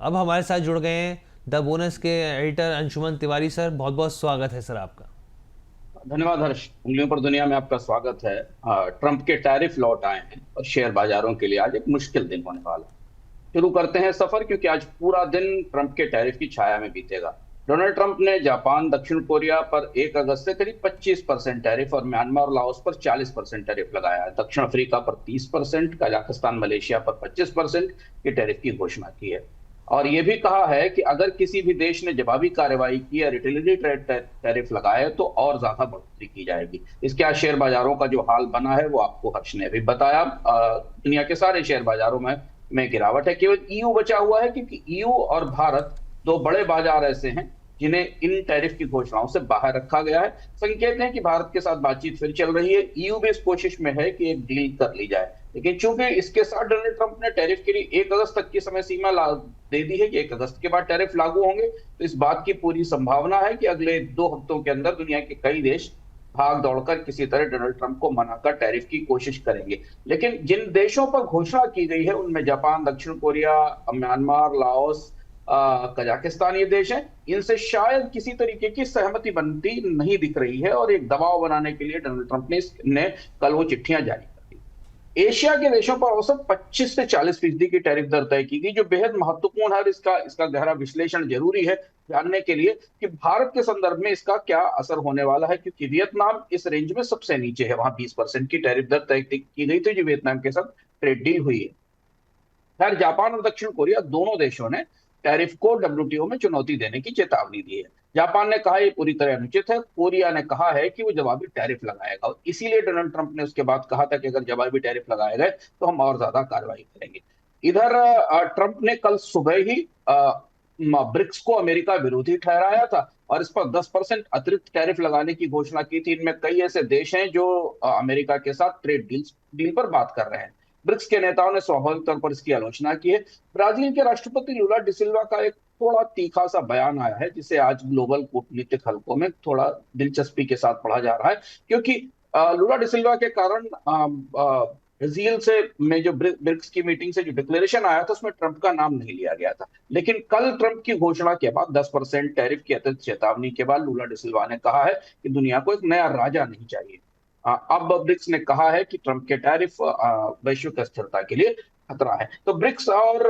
अब हमारे साथ जुड़ गए हैं द बोनस के एडिटर अंशुमन तिवारी सर। बहुत बहुत स्वागत है सर आपका। धन्यवाद हर्ष। उंगलियों पर दुनिया में आपका स्वागत है। ट्रंप के टैरिफ लौट आए हैं और शेयर बाजारों के लिए आज एक मुश्किल दिन होने वाला है। शुरू करते हैं सफर, क्योंकि आज पूरा दिन ट्रंप के टैरिफ की छाया में बीतेगा। डोनाल्ड ट्रंप ने जापान, दक्षिण कोरिया पर 1 अगस्त से करीब 25% टैरिफ और म्यांमार और लाओस पर 40% टैरिफ लगाया है। दक्षिण अफ्रीका पर 30%, कजाकिस्तान, मलेशिया पर 25% की टैरिफ की घोषणा की है। और यह भी कहा है कि अगर किसी भी देश ने जवाबी कार्रवाई की या रिटेलिटरी टैरिफ लगाए तो और ज्यादा बढ़ोतरी की जाएगी। इसके आज शेयर बाजारों का जो हाल बना है वो आपको हर्ष ने अभी बताया। दुनिया के सारे शेयर बाजारों में गिरावट है। केवल ईयू बचा हुआ है, क्योंकि ईयू और भारत दो बड़े बाजार ऐसे हैं जिन्हें इन टैरिफ की घोषणाओं से बाहर रखा गया है। संकेत है कि भारत के साथ बातचीत फिर चल रही है। ईयू भी इस कोशिश में है कि एक डील कर ली जाए, लेकिन चूंकि इसके साथ डोनाल्ड ट्रंप ने टैरिफ के लिए 1 अगस्त तक की समय सीमा दे दी है कि 1 अगस्त के बाद टैरिफ लागू होंगे, तो इस बात की पूरी संभावना है कि अगले 2 हफ्तों के अंदर दुनिया के कई देश भाग दौड़कर किसी तरह डोनाल्ड ट्रंप को मनाकर टैरिफ की कोशिश करेंगे। लेकिन जिन देशों पर घोषणा की गई है उनमें जापान, दक्षिण कोरिया, म्यांमार, लाओस, कजाकिस्तान ये देश हैं। इनसे शायद किसी तरीके की सहमति बनती नहीं दिख रही है और एक दबाव बनाने के लिए डोनाल्ड ट्रंप ने कल वो चिट्ठियां जारी कर दी। एशिया के देशों पर औसत 25 से 40% की टैरिफ दर तय की गई, जो बेहद महत्वपूर्ण है। और इसका गहरा विश्लेषण जरूरी है जानने के लिए कि भारत के संदर्भ में इसका क्या असर होने वाला है, क्योंकि वियतनाम इस रेंज में सबसे नीचे है। वहां 20% की टैरिफ दर तय की गई थी, जो वियतनाम के साथ ट्रेड डील हुई है। खैर, जापान और दक्षिण कोरिया दोनों देशों ने टैरिफ को डब्ल्यूटीओ में चुनौती देने की चेतावनी दी है। जापान ने कहा यह पूरी तरह अनुचित है। कोरिया ने कहा है कि वो जवाबी टैरिफ लगाएगा, और इसीलिए डोनाल्ड ट्रंप ने उसके बाद कहा था कि अगर जवाबी टैरिफ लगाए गए तो हम और ज्यादा कार्रवाई करेंगे। इधर ट्रंप ने कल सुबह ही ब्रिक्स को अमेरिका विरोधी ठहराया था और इस पर 10% अतिरिक्त टैरिफ लगाने की घोषणा की थी। इनमें कई ऐसे देश हैं जो अमेरिका के साथ ट्रेड डील पर बात कर रहे हैं। ब्रिक्स के नेताओं ने स्वाभाविक तौर पर इसकी आलोचना की है। ब्राजील के राष्ट्रपति लूला डिसिल्वा का एक थोड़ा तीखा सा बयान आया है, जिसे आज ग्लोबल कूटनीतिक हलकों में थोड़ा दिलचस्पी के साथ पढ़ा जा रहा है, क्योंकि लूला डिसिल्वा के कारण ब्राजील से में जो ब्रिक्स की मीटिंग से जो डिक्लेरेशन आया था उसमें ट्रंप का नाम नहीं लिया गया था। लेकिन कल ट्रंप की घोषणा के बाद 10% टैरिफ की अतिरिक्त चेतावनी के बाद लूला डिसिल्वा ने कहा है कि दुनिया को एक नया राजा नहीं चाहिए। अब ब्रिक्स ने कहा है कि ट्रंप के टैरिफ वैश्विक स्थिरता के लिए खतरा है। तो ब्रिक्स और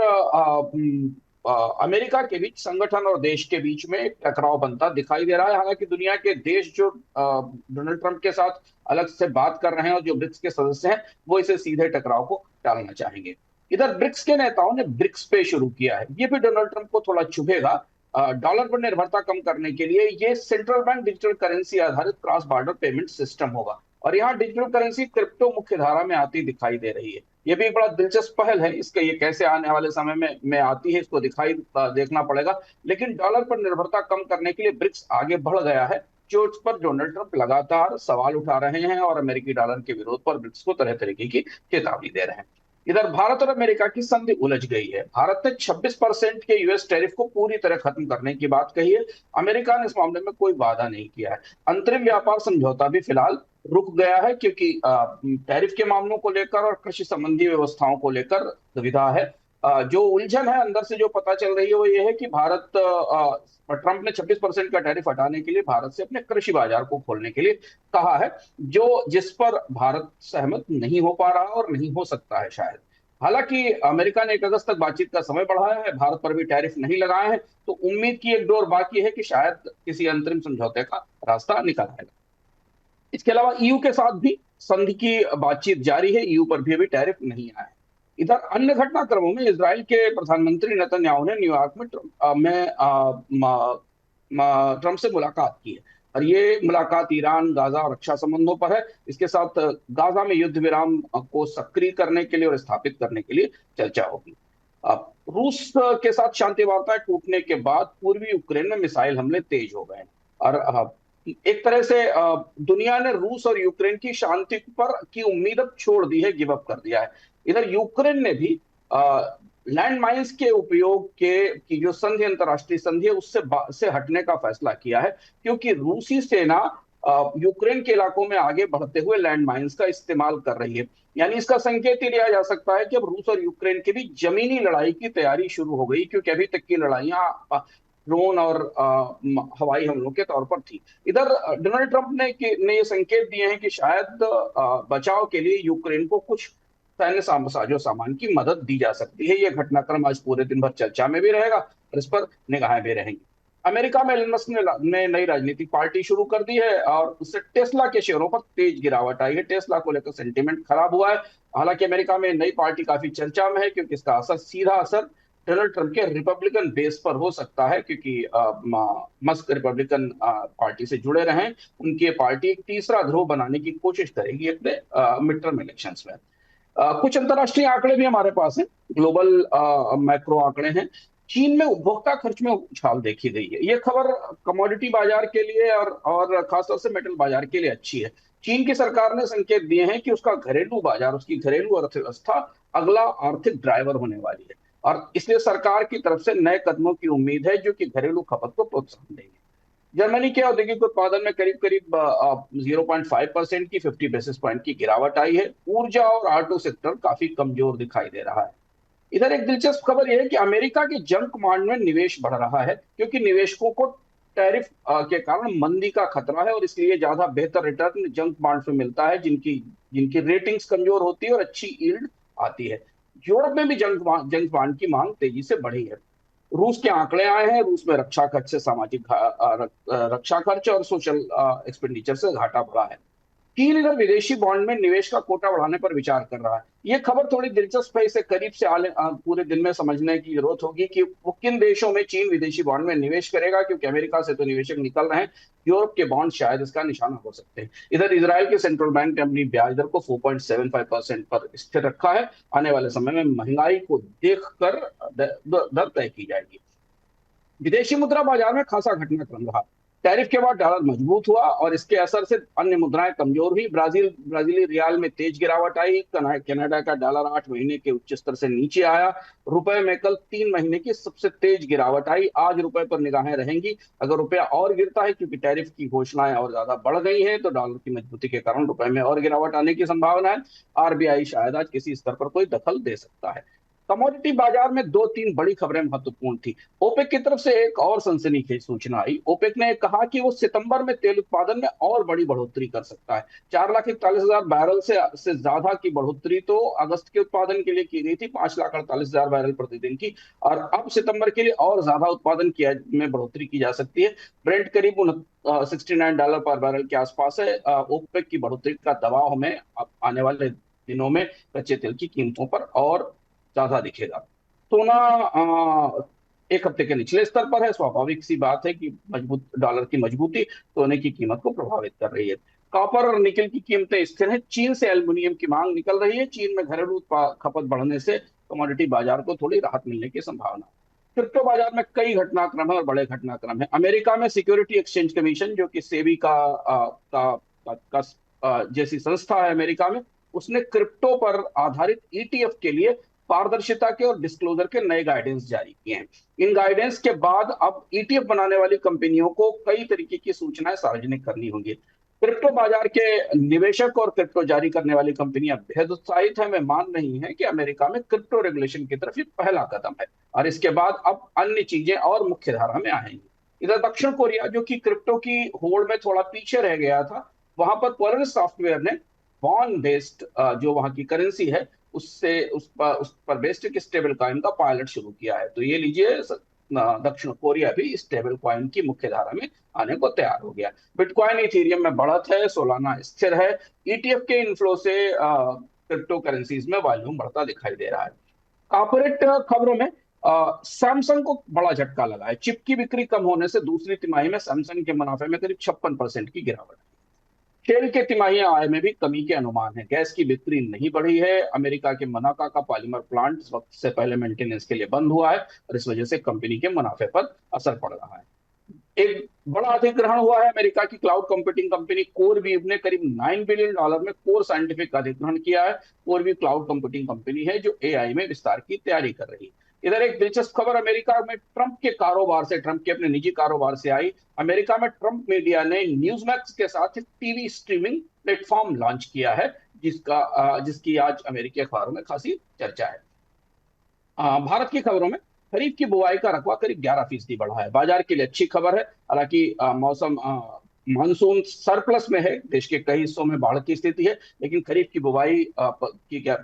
अमेरिका के बीच, संगठन और देश के बीच में एक टकराव बनता दिखाई दे रहा है। हालांकि दुनिया के देश जो डोनाल्ड ट्रंप के साथ अलग से बात कर रहे हैं और जो ब्रिक्स के सदस्य हैं, वो इसे सीधे टकराव को टालना चाहेंगे। इधर ब्रिक्स के नेताओं ने ब्रिक्स पे शुरू किया है। ये भी डोनाल्ड ट्रंप को थोड़ा चुभेगा। डॉलर पर निर्भरता कम करने के लिए ये सेंट्रल बैंक डिजिटल करेंसी आधारित क्रॉस बॉर्डर पेमेंट सिस्टम होगा, और यहाँ डिजिटल करेंसी क्रिप्टो मुख्य धारा में आती दिखाई दे रही है। ये भी एक बड़ा दिलचस्प पहल है। इसका ये कैसे आने वाले समय में आती है, इसको देखना पड़ेगा। लेकिन डॉलर पर निर्भरता कम करने के लिए ब्रिक्स आगे बढ़ गया है, जो इस पर डोनाल्ड ट्रंप लगातार सवाल उठा रहे हैं और अमेरिकी डॉलर के विरोध पर ब्रिक्स को तरह तरीके की चेतावनी दे रहे हैं। इधर भारत और अमेरिका की संधि उलझ गई है। भारत ने 26% के यूएस टैरिफ को पूरी तरह खत्म करने की बात कही है। अमेरिका ने इस मामले में कोई वादा नहीं किया है। अंतरिम व्यापार समझौता भी फिलहाल रुक गया है, क्योंकि टैरिफ के मामलों को लेकर और कृषि संबंधी व्यवस्थाओं को लेकर दुविधा है। जो उलझन है अंदर से जो पता चल रही है वो ये है कि ट्रंप ने 26% का टैरिफ हटाने के लिए भारत से अपने कृषि बाजार को खोलने के लिए कहा है, जो जिस पर भारत सहमत नहीं हो पा रहा और नहीं हो सकता है शायद। हालांकि अमेरिका ने 1 अगस्त तक बातचीत का समय बढ़ाया है, भारत पर भी टैरिफ नहीं लगाए हैं, तो उम्मीद की एक डोर बाकी है कि शायद किसी अंतरिम समझौते का रास्ता निकल आएगा। इसके अलावा ईयू के साथ भी संधि की बातचीत जारी है। ईयू पर भी अभी टैरिफ नहीं आया है। इधर अन्य घटनाक्रमों में इजराइल के प्रधानमंत्री नेतन्याहू ने न्यूयॉर्क में ट्रंप से मुलाकात की है, और ये मुलाकात ईरान, गाजा और रक्षा संबंधों पर है। इसके साथ गाजा में युद्ध विराम को सक्रिय करने के लिए और स्थापित करने के लिए चर्चा होगी। अब रूस के साथ शांति वार्ता टूटने के बाद पूर्वी यूक्रेन में मिसाइल हमले तेज हो गए हैं, और एक तरह से दुनिया ने रूस और यूक्रेन की शांति पर की उम्मीद अब छोड़ दी है, गिव अप कर दिया है। इधर यूक्रेन ने भी लैंड माइंस के उपयोग के की जो संधि, अंतरराष्ट्रीय संधि है, उससे हटने का फैसला किया है, क्योंकि रूसी सेना यूक्रेन के इलाकों में आगे बढ़ते हुए लैंड माइंस का इस्तेमाल कर रही है। यानी इसका संकेत ही लिया जा सकता है कि अब रूस और यूक्रेन के बीच जमीनी लड़ाई की तैयारी शुरू हो गई, क्योंकि अभी तक की लड़ाइयां ड्रोन और हवाई हमलों के तौर पर थी। इधर डोनाल्ड ट्रंप ने ये संकेत दिए हैं कि शायद बचाव के लिए यूक्रेन को कुछ सैन्य साजो सामान की मदद दी जा सकती है। ये घटनाक्रम आज पूरे दिन भर चर्चा में भी रहेगा और इस पर निगाहें भी रहेंगी। अमेरिका में एलन मस्क ने नई राजनीतिक पार्टी शुरू कर दी है और उससे टेस्ला के शेयरों पर तेज गिरावट आई है। टेस्ला को लेकर सेंटीमेंट खराब हुआ है। हालांकि अमेरिका में नई पार्टी काफी चर्चा में है, क्योंकि इसका सीधा असर डोनाल्ड ट्रंप के रिपब्लिकन बेस पर हो सकता है, क्योंकि मस्क रिपब्लिकन पार्टी से जुड़े रहे। उनकी पार्टी एक तीसरा ध्रुव बनाने की कोशिश करेगी अपने मिड टर्म इलेक्शंस में। कुछ अंतर्राष्ट्रीय आंकड़े भी हमारे पास हैं, ग्लोबल मैक्रो आंकड़े हैं। चीन में उपभोक्ता खर्च में उछाल देखी गई है। ये खबर कमोडिटी बाजार के लिए और खासतौर से मेटल बाजार के लिए अच्छी है। चीन की सरकार ने संकेत दिए हैं कि उसका घरेलू बाजार, उसकी घरेलू अर्थव्यवस्था अगला आर्थिक ड्राइवर होने वाली है, और इसलिए सरकार की तरफ से नए कदमों की उम्मीद है जो कि घरेलू खपत को प्रोत्साहन देंगे। जर्मनी के औद्योगिक उत्पादन में करीब करीब 0.5% की 50 बेसिस पॉइंट की गिरावट आई है। ऊर्जा और ऑटो सेक्टर काफी कमजोर दिखाई दे रहा है। इधर एक दिलचस्प खबर यह है कि अमेरिका के जंक बॉन्ड में निवेश बढ़ रहा है, क्योंकि निवेशकों को टैरिफ के कारण मंदी का खतरा है, और इसलिए ज्यादा बेहतर रिटर्न जंक बॉन्ड में मिलता है जिनकी जिनकी रेटिंग्स कमजोर होती है और अच्छी यील्ड आती है। यूरोप में भी जंक बॉन्ड की मांग तेजी से बढ़ी है। रूस के आंकड़े आए हैं। रूस में रक्षा खर्च से रक्षा खर्च और सोशल एक्सपेंडिचर से घाटा बढ़ा है। चीन इधर विदेशी बॉन्ड में निवेश का कोटा बढ़ाने पर विचार कर रहा है। ये खबर थोड़ी दिलचस्प है, इसे करीब से पूरे दिन में समझने की जरूरत होगी कि वो किन देशों में चीन विदेशी बॉन्ड में निवेश करेगा, क्योंकि अमेरिका से तो निवेशक निकल रहे हैं। यूरोप के बॉन्ड शायद इसका निशाना हो सकते हैं। इधर इजराइल के सेंट्रल बैंक ने अपनी ब्याज दर को 4.75% पर स्थिर रखा है। आने वाले समय में महंगाई को देखकर दर तय की जाएगी। विदेशी मुद्रा बाजार में खासा घटनाक्रम रहा। टैरिफ के बाद डॉलर मजबूत हुआ और इसके असर से अन्य मुद्राएं कमजोर हुई। ब्राजीली रियाल में तेज गिरावट आई। कनाडा का डॉलर 8 महीने के उच्च स्तर से नीचे आया। रुपए में कल 3 महीने की सबसे तेज गिरावट आई। आज रुपए पर निगाहें रहेंगी। अगर रुपया और गिरता है, क्योंकि टैरिफ की घोषणाएं और ज्यादा बढ़ गई हैं, तो डॉलर की मजबूती के कारण रुपए में और गिरावट आने की संभावना है। आरबीआई शायद आज किसी स्तर पर कोई दखल दे सकता है। कमोडिटी बाजार में दो तीन बड़ी खबरें महत्वपूर्ण थी। ओपेक की तरफ से एक और सनसनीखेज सूचना आई। ओपेक ने कहा कि वो सितंबर में तेल उत्पादन में और बड़ी बढ़ोतरी कर सकता है। 4,41,000 बैरल से ज्यादा की बढ़ोतरी तो अगस्त के उत्पादन के लिए की गई थी, 5,48,000 बैरल प्रतिदिन की, और अब सितंबर के लिए और ज्यादा उत्पादन किया में बढ़ोतरी की जा सकती है। ब्रेंट करीब $69 पर बैरल के आसपास है। ओपेक की बढ़ोतरी का दबाव हमें आने वाले दिनों में कच्चे तेल की कीमतों पर और ज्यादा दिखेगा। सोना एक हफ्ते के निचले स्तर पर है। स्वाभाविक सी बात है कि मजबूत डॉलर की मजबूती सोने की कीमत को प्रभावित कर रही है। कॉपर और निकल की कीमतें स्थिर हैं। चीन से एल्युमिनियम की मांग निकल रही है। चीन में घरेलू खपत बढ़ने से कमोडिटी बाजार को थोड़ी राहत मिलने की संभावना। क्रिप्टो बाजार में कई घटनाक्रम है और बड़े घटनाक्रम है। अमेरिका में सिक्योरिटी एक्सचेंज कमीशन, जो कि सेबी जैसी संस्था है अमेरिका में, उसने क्रिप्टो पर आधारित ईटीएफ के लिए पारदर्शिता के और डिस्क्लोजर के नए गाइडेंस जारी किए हैं। इन गाइडेंस के बाद अब ईटीएफ बनाने वाली कंपनियों को कई तरीके की सूचनाएं सार्वजनिक करनी होंगी। क्रिप्टो बाजार के निवेशक और क्रिप्टो जारी करने वाली कंपनियां बेहद उत्साहित है। मैं मान रही हैं कि अमेरिका में क्रिप्टो रेगुलेशन की तरफ ये पहला कदम है, और इसके बाद अब अन्य चीजें और मुख्य धारा में आएंगी। इधर दक्षिण कोरिया, जो कि क्रिप्टो की होड़ में थोड़ा पीछे रह गया था, वहां पर पोलरिस सॉफ्टवेयर ने वॉन बेस्ड जो वहां की करेंसी है उस पर बेस्ड एक स्टेबल कॉइन का पायलट शुरू किया है। तो ये लीजिए, दक्षिण कोरिया भी स्टेबल कॉइन की मुख्य धारा में आने को तैयार हो गया। बिटकॉइन इथेरियम में बढ़त है, सोलाना स्थिर है। ईटीएफ के इनफ्लो से क्रिप्टो करेंसीज में वॉल्यूम बढ़ता दिखाई दे रहा है। कॉर्पोरेट खबरों में सैमसंग को बड़ा झटका लगा है। चिप की बिक्री कम होने से दूसरी तिमाही में सैमसंग के मुनाफे में करीब 56% की गिरावट। शेल के तिमाही आय में भी कमी के अनुमान है। गैस की बिक्री नहीं बढ़ी है। अमेरिका के मनाका का पॉलीमर प्लांट वक्त से पहले मेंटेनेंस के लिए बंद हुआ है, और इस वजह से कंपनी के मुनाफे पर असर पड़ रहा है। एक बड़ा अधिग्रहण हुआ है। अमेरिका की क्लाउड कंप्यूटिंग कंपनी कोरवीव ने करीब $9 बिलियन में कोर साइंटिफिक का अधिग्रहण किया है। कोरवीव क्लाउड कंप्यूटिंग कंपनी है जो एआई में विस्तार की तैयारी कर रही है। इधर एक दिलचस्प खबर अमेरिका में ट्रंप के कारोबार से, ट्रंप के अपने निजी कारोबार से आई। अमेरिका में ट्रंप मीडिया ने न्यूज़मैक्स के साथ एक टीवी स्ट्रीमिंग प्लेटफॉर्म लॉन्च किया है, जिसकी आज अमेरिकी अखबारों में खासी चर्चा है। भारत की खबरों में खरीफ की बुआई का रकबा करीब 11% बढ़ा है। बाजार के लिए अच्छी खबर है। हालांकि मौसम मानसून सरप्लस में है, देश के कई हिस्सों में बाढ़ की स्थिति है, लेकिन खरीफ की बुआई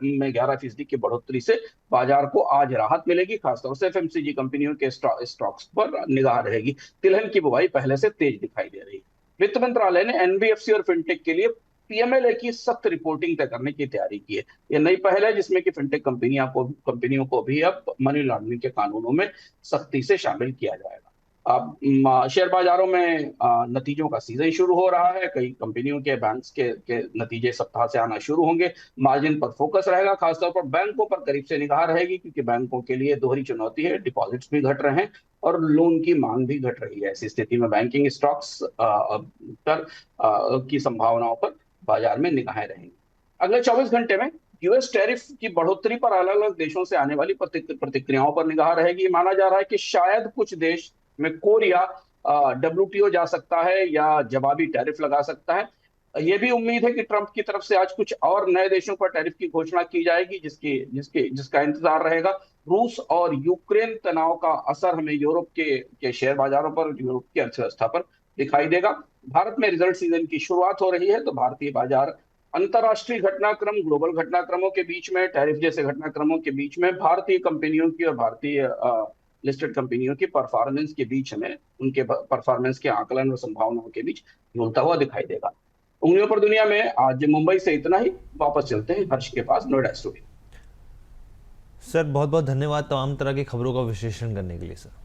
में 11% की बढ़ोतरी से बाजार को आज राहत मिलेगी। खासतौर से एफएमसीजी कंपनियों के स्टॉक्स पर निगाह रहेगी। तिलहन की बुआई पहले से तेज दिखाई दे रही है। वित्त मंत्रालय ने एनबीएफसी और फिनटेक के लिए पीएमएलए की सख्त रिपोर्टिंग तय करने की तैयारी की है। यह नई पहल है जिसमें कि फिनटेक कंपनियों को भी अब मनी लॉन्ड्रिंग के कानूनों में सख्ती से शामिल किया जाएगा। अब शेयर बाजारों में नतीजों का सीजन शुरू हो रहा है। कई कंपनियों के बैंक्स के नतीजे सप्ताह से आना शुरू होंगे। मार्जिन पर फोकस रहेगा, खासतौर पर बैंकों पर करीब से निगाह रहेगी, क्योंकि बैंकों के लिए दोहरी चुनौती है, डिपॉजिट्स भी घट रहे हैं और लोन की मांग भी घट रही है। ऐसी स्थिति में बैंकिंग स्टॉक्स की संभावनाओं पर बाजार में निगाहें रहेंगी। अगले 24 घंटे में यूएस टैरिफ की बढ़ोतरी पर अलग अलग देशों से आने वाली प्रतिक्रियाओं पर निगाह रहेगी। माना जा रहा है कि शायद कुछ देश में कोरिया डब्ल्यूटीओ जा सकता है या जवाबी टैरिफ लगा सकता है। यह भी उम्मीद है कि ट्रंप की तरफ से आज कुछ और नए देशों पर टैरिफ की घोषणा की जाएगी, जिसका इंतजार रहेगा। रूस और यूक्रेन तनाव का असर हमें यूरोप के शेयर बाजारों पर, यूरोप की अर्थव्यवस्था पर दिखाई देगा। भारत में रिजल्ट सीजन की शुरुआत हो रही है, तो भारतीय बाजार अंतरराष्ट्रीय घटनाक्रम, ग्लोबल घटनाक्रमों के बीच में, टैरिफ जैसे घटनाक्रमों के बीच में भारतीय कंपनियों की और भारतीय लिस्टेड कंपनियों की परफॉर्मेंस के बीच में, उनके परफॉर्मेंस के आकलन और संभावनाओं के बीच झूलता हुआ दिखाई देगा। उंगलियों पर दुनिया में आज मुंबई से इतना ही। वापस चलते हैं हर्ष के पास नोएडा स्टूडियो। सर बहुत बहुत धन्यवाद तमाम तरह की खबरों का विश्लेषण करने के लिए सर।